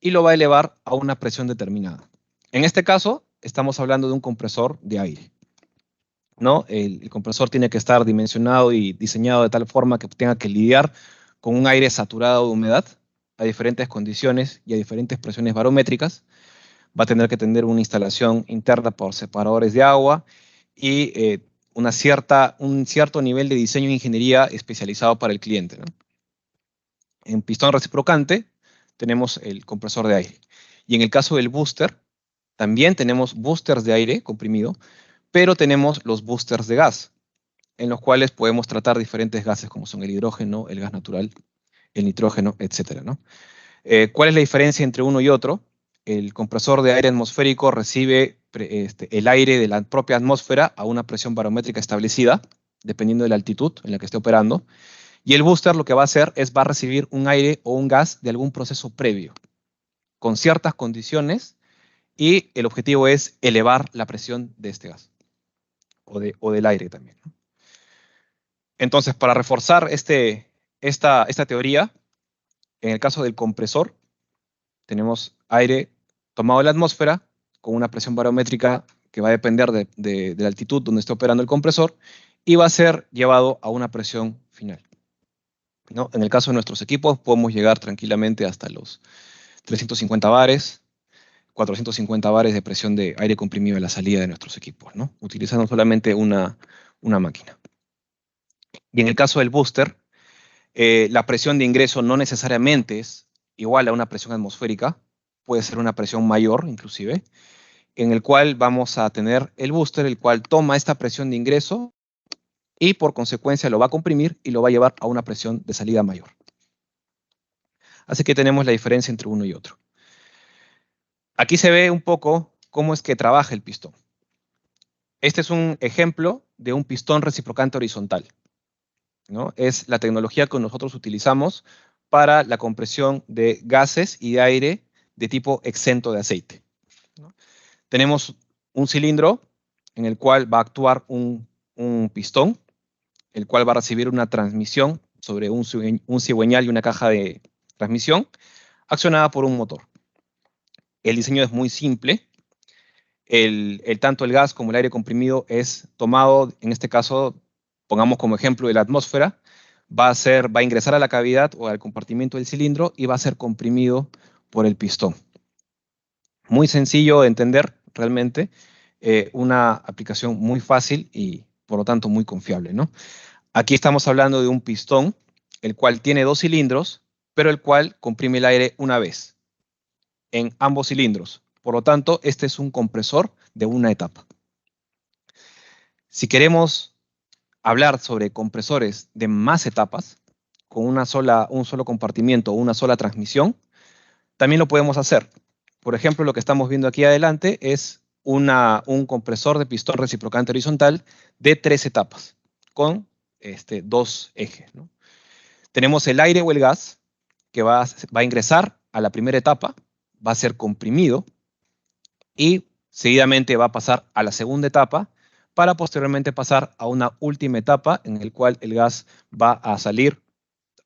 y lo va a elevar a una presión determinada. En este caso, estamos hablando de un compresor de aire, ¿no? El compresor tiene que estar dimensionado y diseñado de tal forma que tenga que lidiar con un aire saturado de humedad a diferentes condiciones y a diferentes presiones barométricas. Va a tener que tener una instalación interna por separadores de agua y un cierto nivel de diseño e ingeniería especializado para el cliente, ¿no? En pistón reciprocante tenemos el compresor de aire. Y en el caso del booster, también tenemos boosters de aire comprimido, pero tenemos los boosters de gas, en los cuales podemos tratar diferentes gases como son el hidrógeno, el gas natural, el nitrógeno, etcétera, ¿no? ¿Cuál es la diferencia entre uno y otro? el compresor de aire atmosférico recibe el aire de la propia atmósfera a una presión barométrica establecida, dependiendo de la altitud en la que esté operando. Y el booster lo que va a hacer es va a recibir un aire o un gas de algún proceso previo, con ciertas condiciones, y el objetivo es elevar la presión de este gas, o del aire también, ¿no? Entonces, para reforzar esta teoría, en el caso del compresor, tenemos aire tomado de la atmósfera con una presión barométrica que va a depender de la altitud donde esté operando el compresor y va a ser llevado a una presión final, ¿no? En el caso de nuestros equipos podemos llegar tranquilamente hasta los 350 bares, 450 bares de presión de aire comprimido a la salida de nuestros equipos, ¿no? Utilizando solamente una máquina. Y en el caso del booster, la presión de ingreso no necesariamente es igual a una presión atmosférica, puede ser una presión mayor inclusive, en el cual vamos a tener el booster, el cual toma esta presión de ingreso y por consecuencia lo va a comprimir y lo va a llevar a una presión de salida mayor. Así que tenemos la diferencia entre uno y otro. Aquí se ve un poco cómo es que trabaja el pistón. Este es un ejemplo de un pistón reciprocante horizontal, ¿no? Es la tecnología que nosotros utilizamos para la compresión de gases y de aire de tipo exento de aceite, ¿no? Tenemos un cilindro en el cual va a actuar un pistón, el cual va a recibir una transmisión sobre un cigüeñal y una caja de transmisión accionada por un motor. El diseño es muy simple. Tanto el gas como el aire comprimido es tomado, en este caso, pongamos como ejemplo de la atmósfera, va a ingresar a la cavidad o al compartimento del cilindro y va a ser comprimido por el pistón. Muy sencillo de entender, realmente, una aplicación muy fácil y, por lo tanto, muy confiable, ¿no? Aquí estamos hablando de un pistón, el cual tiene dos cilindros, pero el cual comprime el aire una vez en ambos cilindros. Por lo tanto, este es un compresor de una etapa. Si queremos hablar sobre compresores de más etapas, con un solo compartimiento o una sola transmisión, también lo podemos hacer. Por ejemplo, lo que estamos viendo aquí adelante es un compresor de pistón reciprocante horizontal de 3 etapas, con dos ejes, ¿no? Tenemos el aire o el gas que va a ingresar a la primera etapa, va a ser comprimido y seguidamente va a pasar a la segunda etapa para posteriormente pasar a una última etapa en el cual el gas va a salir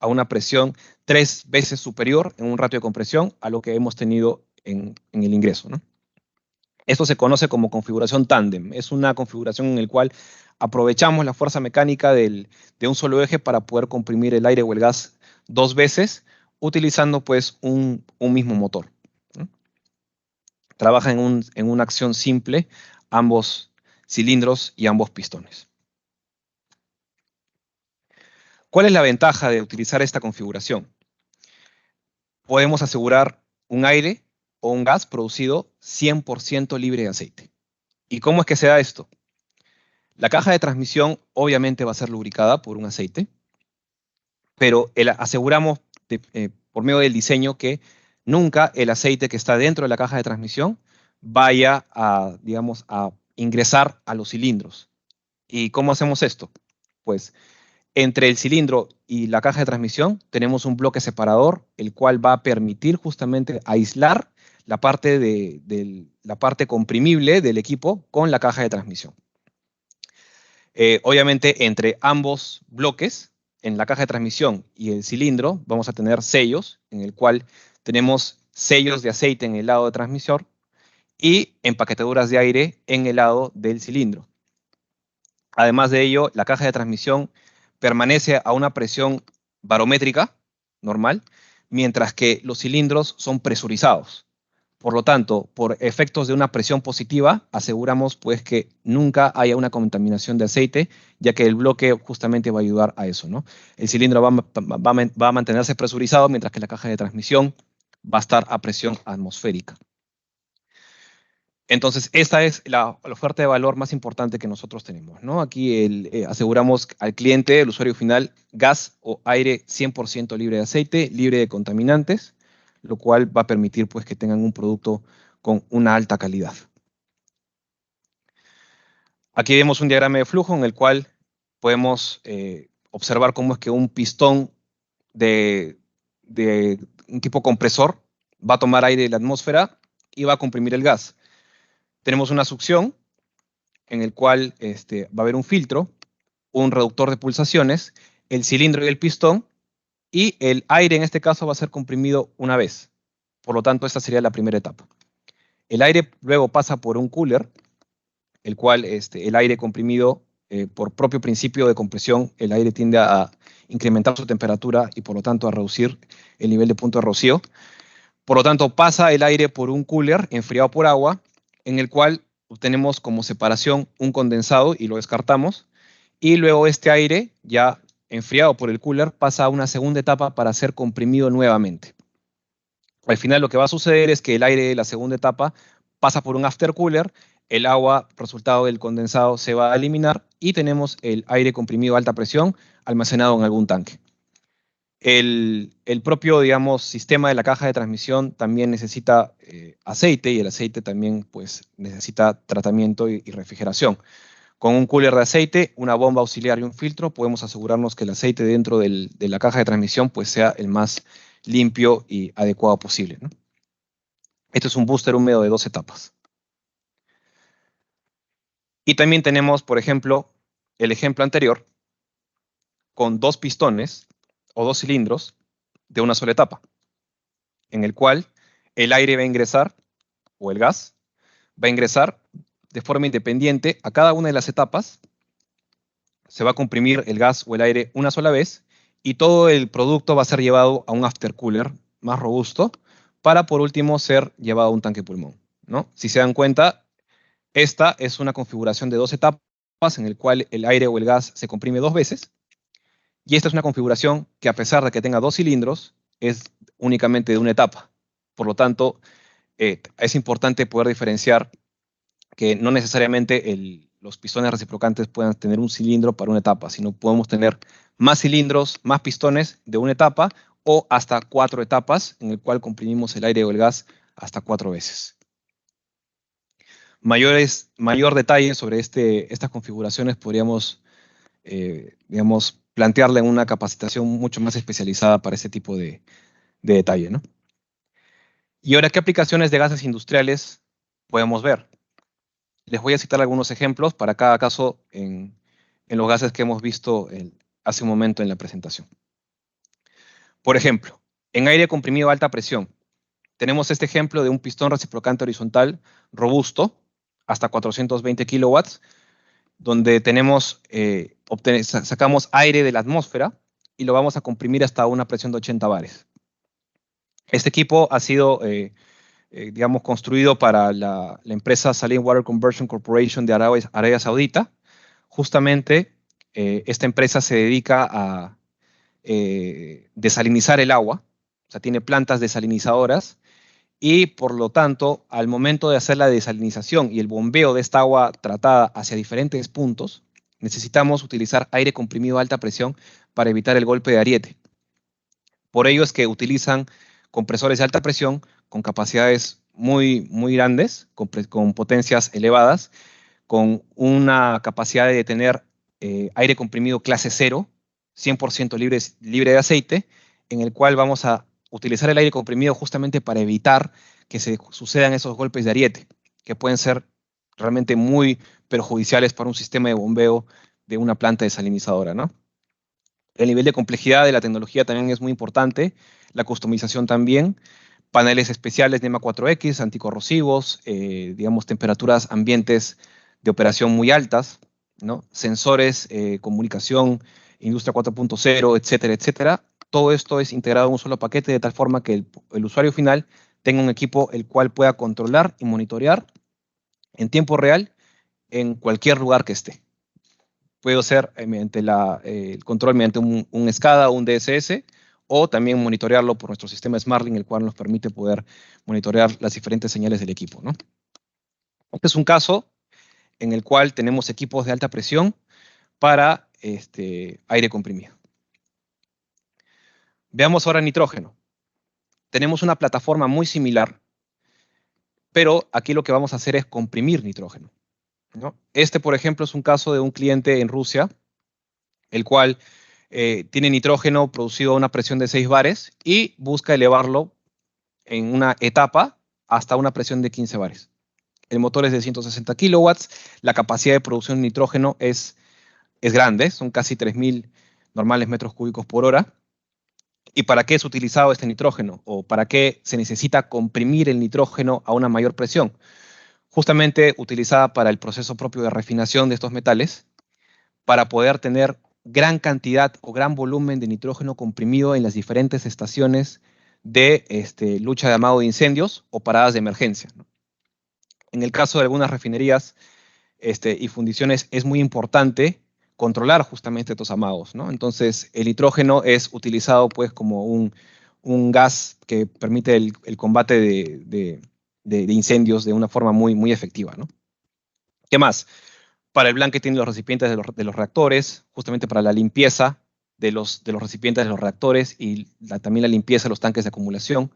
a una presión 3 veces superior en un ratio de compresión a lo que hemos tenido en el ingreso, ¿no? Esto se conoce como configuración tándem. Es una configuración en la cual aprovechamos la fuerza mecánica de un solo eje para poder comprimir el aire o el gas 2 veces, utilizando pues un mismo motor, ¿no? Trabaja en una acción simple, ambos cilindros y ambos pistones. ¿Cuál es la ventaja de utilizar esta configuración? Podemos asegurar un aire o un gas producido 100% libre de aceite. ¿Y cómo es que se da esto? La caja de transmisión obviamente va a ser lubricada por un aceite, pero aseguramos por medio del diseño que nunca el aceite que está dentro de la caja de transmisión vaya digamos, a ingresar a los cilindros. ¿Y cómo hacemos esto? Pues entre el cilindro y la caja de transmisión tenemos un bloque separador, el cual va a permitir justamente aislar la parte la parte comprimible del equipo con la caja de transmisión. Obviamente, entre ambos bloques, en la caja de transmisión y el cilindro, vamos a tener sellos, en el cual tenemos sellos de aceite en el lado de transmisor y empaquetaduras de aire en el lado del cilindro. Además de ello, la caja de transmisión permanece a una presión barométrica normal, mientras que los cilindros son presurizados. Por lo tanto, por efectos de una presión positiva, aseguramos pues que nunca haya una contaminación de aceite, ya que el bloque justamente va a ayudar a eso, ¿no? El cilindro va a mantenerse presurizado, mientras que la caja de transmisión va a estar a presión atmosférica. Entonces, esta es la oferta de valor más importante que nosotros tenemos, ¿no? Aquí aseguramos al cliente, el usuario final, gas o aire 100% libre de aceite, libre de contaminantes, lo cual va a permitir pues, que tengan un producto con una alta calidad. Aquí vemos un diagrama de flujo en el cual podemos observar cómo es que un pistón de un tipo compresor va a tomar aire de la atmósfera y va a comprimir el gas. Tenemos una succión en el cual va a haber un filtro, un reductor de pulsaciones, el cilindro y el pistón, y el aire en este caso va a ser comprimido una vez. Por lo tanto, esta sería la primera etapa. El aire luego pasa por un cooler, el cual el aire comprimido, por propio principio de compresión, el aire tiende a incrementar su temperatura y por lo tanto a reducir el nivel de punto de rocío. Por lo tanto, pasa el aire por un cooler enfriado por agua, en el cual obtenemos como separación un condensado y lo descartamos. Y luego este aire, ya enfriado por el cooler, pasa a una segunda etapa para ser comprimido nuevamente. Al final lo que va a suceder es que el aire de la segunda etapa pasa por un aftercooler, el agua resultado del condensado se va a eliminar y tenemos el aire comprimido a alta presión almacenado en algún tanque. El propio, digamos, sistema de la caja de transmisión también necesita aceite y el aceite también pues, necesita tratamiento y refrigeración. Con un cooler de aceite, una bomba auxiliar y un filtro, podemos asegurarnos que el aceite dentro de la caja de transmisión pues, sea el más limpio y adecuado posible, ¿no? Este es un booster húmedo de 2 etapas. Y también tenemos, por ejemplo, el ejemplo anterior, con 2 pistones o 2 cilindros de una sola etapa, en el cual el aire va a ingresar, o el gas, va a ingresar de forma independiente a cada una de las etapas, se va a comprimir el gas o el aire una sola vez, y todo el producto va a ser llevado a un aftercooler más robusto, para por último ser llevado a un tanque pulmón, ¿no? Si se dan cuenta, esta es una configuración de 2 etapas en el cual el aire o el gas se comprime 2 veces, y esta es una configuración que a pesar de que tenga 2 cilindros, es únicamente de una etapa. Por lo tanto, es importante poder diferenciar que no necesariamente los pistones reciprocantes puedan tener un cilindro para una etapa, sino podemos tener más cilindros, más pistones de una etapa o hasta 4 etapas en el cual comprimimos el aire o el gas hasta 4 veces. Mayor detalle sobre estas configuraciones podríamos, digamos, plantearla en una capacitación mucho más especializada para este tipo de detalle, ¿no? Y ahora, ¿qué aplicaciones de gases industriales podemos ver? Les voy a citar algunos ejemplos para cada caso en los gases que hemos visto hace un momento en la presentación. Por ejemplo, en aire comprimido a alta presión, tenemos este ejemplo de un pistón reciprocante horizontal robusto, hasta 420 kilowatts, donde sacamos aire de la atmósfera y lo vamos a comprimir hasta una presión de 80 bares. Este equipo ha sido, digamos, construido para la empresa Saline Water Conversion Corporation de Arabia Saudita. Justamente, esta empresa se dedica a desalinizar el agua, o sea, tiene plantas desalinizadoras, y por lo tanto, al momento de hacer la desalinización y el bombeo de esta agua tratada hacia diferentes puntos, necesitamos utilizar aire comprimido a alta presión para evitar el golpe de ariete. Por ello es que utilizan compresores de alta presión con capacidades muy, muy grandes, con potencias elevadas, con una capacidad de tener aire comprimido clase 0, 100% libre de aceite, en el cual vamos a utilizar el aire comprimido justamente para evitar que se sucedan esos golpes de ariete, que pueden ser realmente muy perjudiciales para un sistema de bombeo de una planta desalinizadora, ¿no? El nivel de complejidad de la tecnología también es muy importante, la customización también, paneles especiales NEMA 4X, anticorrosivos, digamos, temperaturas ambientes de operación muy altas, ¿no? Sensores, comunicación, industria 4.0, etcétera, etcétera. Todo esto es integrado en un solo paquete de tal forma que el usuario final tenga un equipo el cual pueda controlar y monitorear en tiempo real en cualquier lugar que esté. Puede ser mediante el control mediante un SCADA o un DSS, o también monitorearlo por nuestro sistema SmartLink, el cual nos permite poder monitorear las diferentes señales del equipo, ¿no? Este es un caso en el cual tenemos equipos de alta presión para aire comprimido. Veamos ahora nitrógeno. tenemos una plataforma muy similar, pero aquí lo que vamos a hacer es comprimir nitrógeno, ¿no? Este, por ejemplo, es un caso de un cliente en Rusia, el cual tiene nitrógeno producido a una presión de 6 bares y busca elevarlo en una etapa hasta una presión de 15 bares. El motor es de 160 kilowatts, la capacidad de producción de nitrógeno es grande, son casi 3.000 normales metros cúbicos por hora. ¿Y para qué es utilizado este nitrógeno? ¿O para qué se necesita comprimir el nitrógeno a una mayor presión? Justamente utilizada para el proceso propio de refinación de estos metales, para poder tener gran cantidad o gran volumen de nitrógeno comprimido en las diferentes estaciones de lucha de amago de incendios o paradas de emergencia, ¿no? En el caso de algunas refinerías y fundiciones es muy importante controlar justamente estos amagos, ¿no? Entonces, el nitrógeno es utilizado pues como un gas que permite el combate de incendios de una forma muy, muy efectiva, ¿no? ¿Qué más? Para el blanketing de los recipientes de los reactores, justamente para la limpieza de los recipientes de los reactores y también la limpieza de los tanques de acumulación,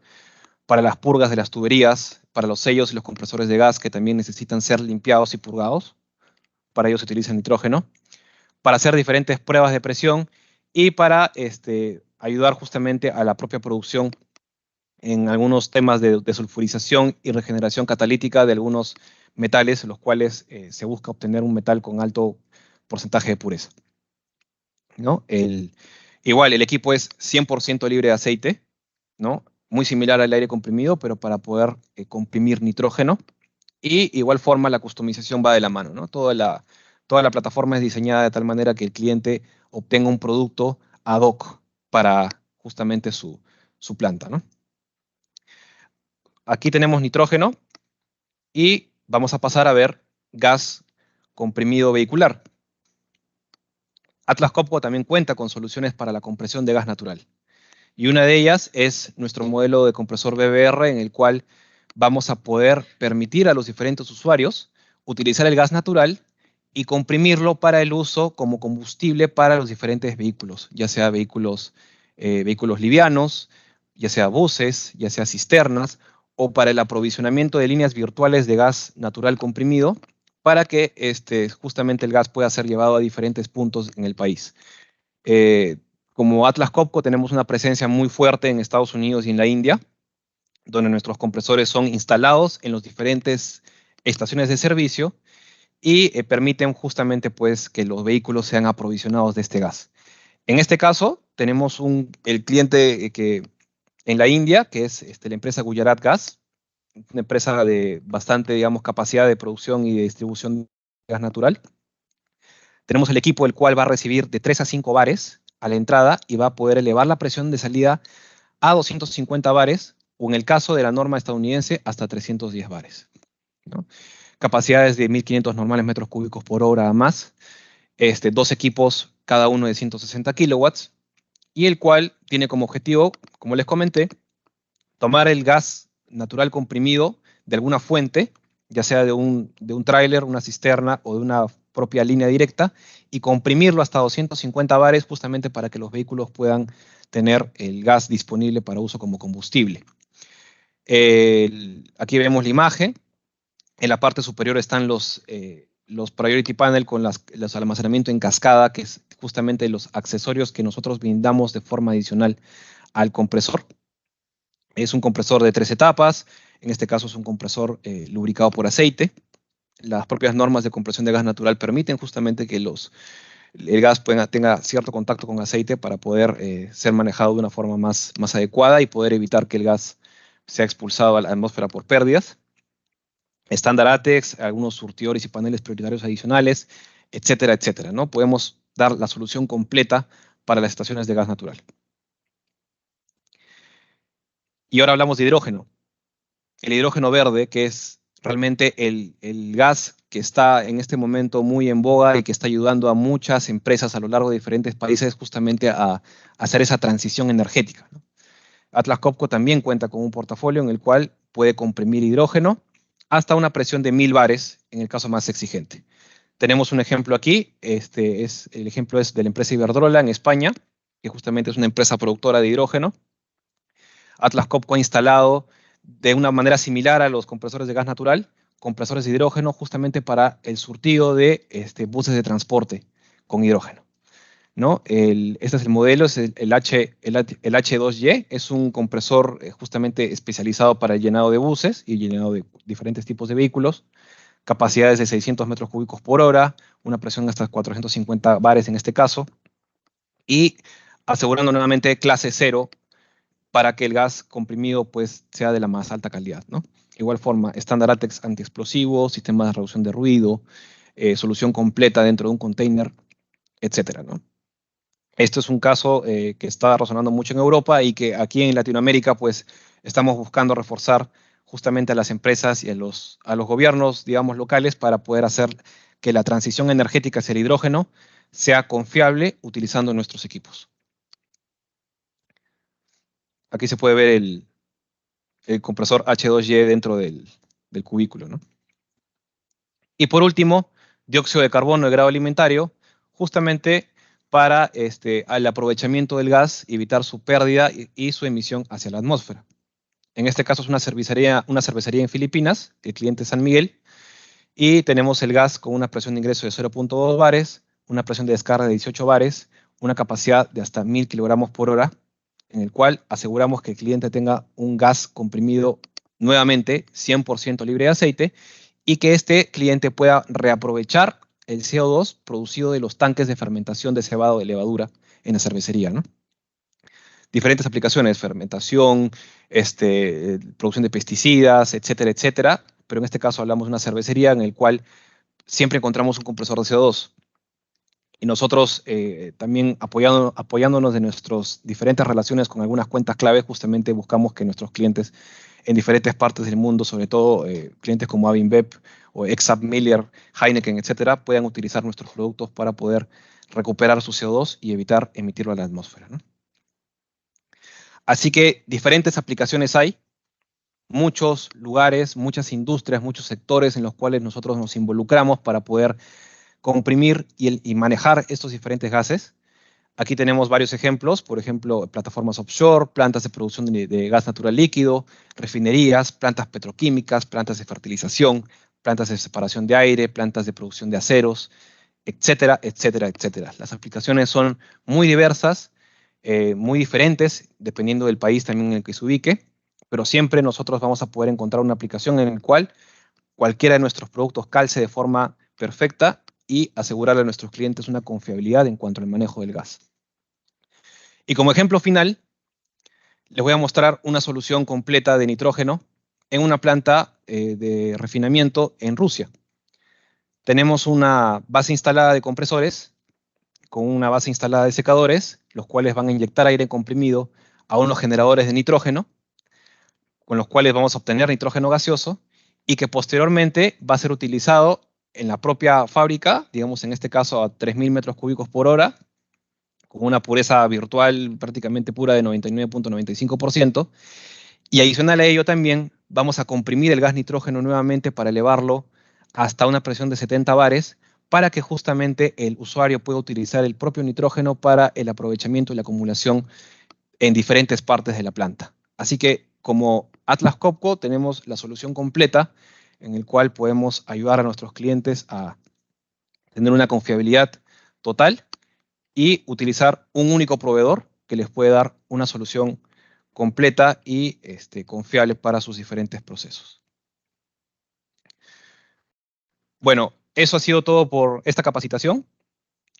para las purgas de las tuberías, para los sellos y los compresores de gas que también necesitan ser limpiados y purgados. Para ello se utiliza nitrógeno, para hacer diferentes pruebas de presión y para ayudar justamente a la propia producción en algunos temas de sulfurización y regeneración catalítica de algunos metales, en los cuales se busca obtener un metal con alto porcentaje de pureza, ¿no? Igual, el equipo es 100% libre de aceite, ¿no? Muy similar al aire comprimido, pero para poder comprimir nitrógeno. Y igual forma la customización va de la mano, ¿no? Toda la plataforma es diseñada de tal manera que el cliente obtenga un producto ad hoc para justamente su planta, ¿no? Aquí tenemos nitrógeno y vamos a pasar a ver gas comprimido vehicular. Atlas Copco también cuenta con soluciones para la compresión de gas natural. Y una de ellas es nuestro modelo de compresor BBR, en el cual vamos a poder permitir a los diferentes usuarios utilizar el gas natural y comprimirlo para el uso como combustible para los diferentes vehículos, ya sea vehículos livianos, ya sea buses, ya sea cisternas, o para el aprovisionamiento de líneas virtuales de gas natural comprimido, para que justamente el gas pueda ser llevado a diferentes puntos en el país. Eh, Como Atlas Copco tenemos una presencia muy fuerte en Estados Unidos y en la India, donde nuestros compresores son instalados en las diferentes estaciones de servicio y permiten justamente pues que los vehículos sean aprovisionados de este gas. En este caso tenemos el cliente que en la India, que es la empresa Gujarat Gas, una empresa de bastante, digamos, capacidad de producción y de distribución de gas natural. Tenemos el equipo el cual va a recibir de 3 a 5 bares a la entrada y va a poder elevar la presión de salida a 250 bares o en el caso de la norma estadounidense hasta 310 bares, ¿no? Capacidades de 1.500 normales metros cúbicos por hora a más, dos equipos cada uno de 160 kilowatts y el cual tiene como objetivo, como les comenté, tomar el gas natural comprimido de alguna fuente, ya sea de un tráiler, una cisterna o de una propia línea directa, y comprimirlo hasta 250 bares justamente para que los vehículos puedan tener el gas disponible para uso como combustible. Aquí vemos la imagen. En la parte superior están los Priority Panel con los almacenamiento en cascada, que es justamente los accesorios que nosotros brindamos de forma adicional al compresor. Es un compresor de 3 etapas, en este caso es un compresor lubricado por aceite. Las propias normas de compresión de gas natural permiten justamente que el gas tenga cierto contacto con aceite para poder ser manejado de una forma más adecuada y poder evitar que el gas sea expulsado a la atmósfera por pérdidas. Estándar ATEX, algunos surtidores y paneles prioritarios adicionales, etcétera, etcétera, ¿no? Podemos dar la solución completa para las estaciones de gas natural. Y ahora hablamos de hidrógeno. El hidrógeno verde, que es realmente el gas que está en este momento muy en boga y que está ayudando a muchas empresas a lo largo de diferentes países justamente a hacer esa transición energética, ¿no? Atlas Copco también cuenta con un portafolio en el cual puede comprimir hidrógeno hasta una presión de 1.000 bares en el caso más exigente. Tenemos un ejemplo aquí, el ejemplo es de la empresa Iberdrola en España, que justamente es una empresa productora de hidrógeno. Atlas Copco ha instalado de una manera similar a los compresores de gas natural, compresores de hidrógeno justamente para el surtido de buses de transporte con hidrógeno, ¿no? Este es el modelo, es el H2Y, es un compresor justamente especializado para el llenado de buses y llenado de diferentes tipos de vehículos, capacidades de 600 metros cúbicos por hora, una presión hasta 450 bares en este caso, y asegurando nuevamente clase 0 para que el gas comprimido pues sea de la más alta calidad, ¿no? Igual forma, estándar ATEX antiexplosivo, sistema de reducción de ruido, solución completa dentro de un container, etcétera, ¿no? Esto es un caso que está resonando mucho en Europa y que aquí en Latinoamérica pues estamos buscando reforzar justamente a las empresas y a los gobiernos, digamos, locales para poder hacer que la transición energética hacia el hidrógeno sea confiable utilizando nuestros equipos. Aquí se puede ver el compresor H2Y dentro del cubículo, ¿no? Y por último, dióxido de carbono de grado alimentario, justamente para al aprovechamiento del gas, evitar su pérdida y su emisión hacia la atmósfera. En este caso es una cervecería en Filipinas, el cliente es San Miguel, y tenemos el gas con una presión de ingreso de 0.2 bares, una presión de descarga de 18 bares, una capacidad de hasta 1000 kilogramos por hora, en el cual aseguramos que el cliente tenga un gas comprimido nuevamente 100% libre de aceite y que este cliente pueda reaprovechar el CO2 producido de los tanques de fermentación de cebado de levadura en la cervecería, ¿no? Diferentes aplicaciones, fermentación, producción de pesticidas, etcétera, etcétera, pero en este caso hablamos de una cervecería en el cual siempre encontramos un compresor de CO2. Y nosotros también apoyándonos de nuestras diferentes relaciones con algunas cuentas clave, justamente buscamos que nuestros clientes en diferentes partes del mundo, sobre todo clientes como Avinbev o Exab Miller, Heineken, etcétera, puedan utilizar nuestros productos para poder recuperar su CO2 y evitar emitirlo a la atmósfera, ¿no? Así que diferentes aplicaciones hay, muchos lugares, muchas industrias, muchos sectores en los cuales nosotros nos involucramos para poder comprimir y manejar estos diferentes gases. Aquí tenemos varios ejemplos, por ejemplo, plataformas offshore, plantas de producción de gas natural líquido, refinerías, plantas petroquímicas, plantas de fertilización, plantas de separación de aire, plantas de producción de aceros, etcétera, etcétera, etcétera. Las aplicaciones son muy diversas, muy diferentes, dependiendo del país también en el que se ubique, pero siempre nosotros vamos a poder encontrar una aplicación en la cual cualquiera de nuestros productos calce de forma perfecta y asegurarle a nuestros clientes una confiabilidad en cuanto al manejo del gas. Y como ejemplo final, les voy a mostrar una solución completa de nitrógeno en una planta de refinamiento en Rusia. Tenemos una base instalada de compresores con una base instalada de secadores, los cuales van a inyectar aire comprimido a unos generadores de nitrógeno, con los cuales vamos a obtener nitrógeno gaseoso y que posteriormente va a ser utilizado en la propia fábrica, digamos en este caso a 3000 metros cúbicos por hora, con una pureza virtual prácticamente pura de 99.95%, y adicional a ello también vamos a comprimir el gas nitrógeno nuevamente para elevarlo hasta una presión de 70 bares, para que justamente el usuario pueda utilizar el propio nitrógeno para el aprovechamiento y la acumulación en diferentes partes de la planta. Así que como Atlas Copco tenemos la solución completa en el cual podemos ayudar a nuestros clientes a tener una confiabilidad total y utilizar un único proveedor que les puede dar una solución completa y confiable para sus diferentes procesos. Bueno, eso ha sido todo por esta capacitación.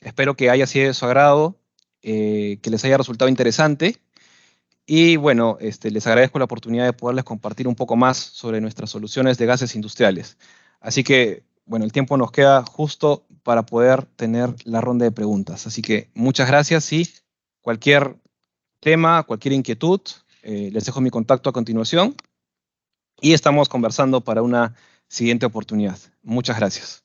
Espero que haya sido de su agrado, que les haya resultado interesante. Y bueno, les agradezco la oportunidad de poderles compartir un poco más sobre nuestras soluciones de gases industriales. Así que, bueno, el tiempo nos queda justo para poder tener la ronda de preguntas. Así que muchas gracias y cualquier tema, cualquier inquietud, les dejo mi contacto a continuación y estamos conversando para una siguiente oportunidad. Muchas gracias.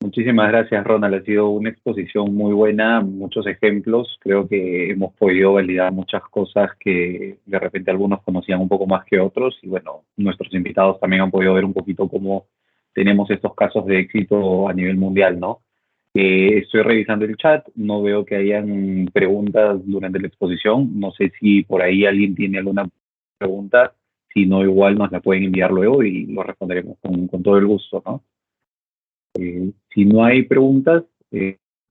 Muchísimas gracias, Ronald. Ha sido una exposición muy buena, muchos ejemplos. Creo que hemos podido validar muchas cosas que de repente algunos conocían un poco más que otros. Y bueno, nuestros invitados también han podido ver un poquito cómo tenemos estos casos de éxito a nivel mundial, ¿no? Estoy revisando el chat, no veo que hayan preguntas durante la exposición. No sé si por ahí alguien tiene alguna pregunta. Si no, igual nos la pueden enviar luego y lo responderemos con todo el gusto, ¿no? Si no hay preguntas,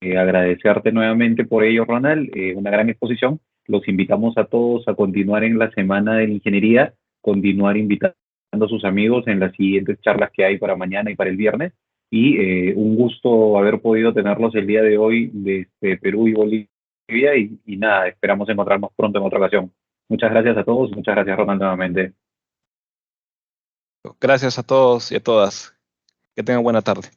agradecerte nuevamente por ello, Ronald. Una gran exposición. Los invitamos a todos a continuar en la Semana de la Ingeniería, continuar invitando a sus amigos en las siguientes charlas que hay para mañana y para el viernes. Y un gusto haber podido tenerlos el día de hoy desde Perú y Bolivia. Y nada, esperamos encontrarnos pronto en otra ocasión. Muchas gracias a todos. Muchas gracias, Ronald, nuevamente. Gracias a todos y a todas. Que tengan buena tarde.